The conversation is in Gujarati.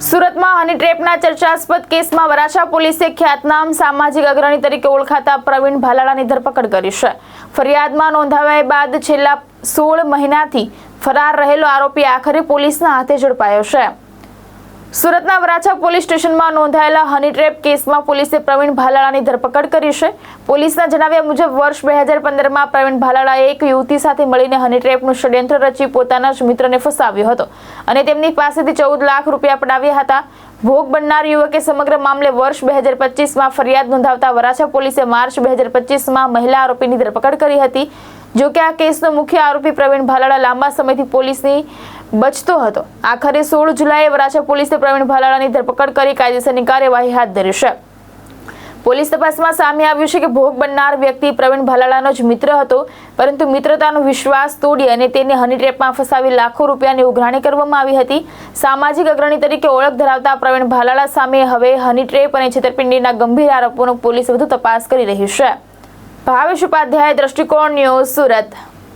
સુરતમાં હની ટ્રેપના ચર્ચાસ્પદ કેસમાં વરાછા પોલીસે ખ્યાતનામ સામાજિક અગ્રણી તરીકે ઓળખાતા પ્રવીણ ભાલાળાની ધરપકડ કરી છે। ફરિયાદમાં નોંધાવ્યા બાદ છેલ્લા 16 મહિનાથી ફરાર રહેલો આરોપી આખરે પોલીસના હાથે ઝડપાયો છે। સુરતના વરાછા પોલીસ સ્ટેશનમાં નોંધાયેલા હની ટ્રેપ કેસમાં પોલીસે પ્રવીણ ભાલાળાની ધરપકડ કરી છે। પોલીસના જણાવ્યા મુજબ વર્ષ 2015માં પ્રવીણ ભાલાળાએ એક યુવતી સાથે મળીને હની ટ્રેપનું ષડયંત્ર રચી પોતાના જ મિત્રને ફસાવ્યો હતો અને તેમની પાસેથી 14 લાખ રૂપિયા પડાવ્યા હતા। ભોગ બનનાર યુવકે સમગ્ર મામલે વર્ષ 2025માં ફરિયાદ નોંધાવતા વરાછા પોલીસે માર્ચ 2025માં મહિલા આરોપીની ધરપકડ કરી હતી। જો કે આ કેસનો મુખ્ય આરોપી પ્રવીણ ભાલાળા લાંબા સમયથી પોલીસની બચતો હતો। આખરે 16 જુલાઈએ વરાછા પોલીસે પ્રવીણ ભાલાળાની ધરપકડ કરી કાયદેસરની કાર્યવાહી હાથ ધરી છે। પોલીસ તપાસમાં સામે આવ્યું છે કે ભોગ બનનાર વ્યક્તિ પ્રવીણ ભાલાળાનો જ મિત્ર હતો, પરંતુ મિત્રતાનો વિશ્વાસ તોડી અને તેને હની ટ્રેપમાં ફસાવી લાખો રૂપિયાની ઉઘરાણી કરવામાં આવી હતી। સામાજિક અગ્રણી તરીકે ઓળખ ધરાવતા પ્રવીણ ભાલાળા સામે હવે હની ટ્રેપ અને છેતરપિંડીના ગંભીર આરોપોનો પોલીસ વધુ તપાસ કરી રહી છે। ભાવેશ ઉપાધ્યાય, દ્રષ્ટિકોણ ન્યૂઝ, સુરત।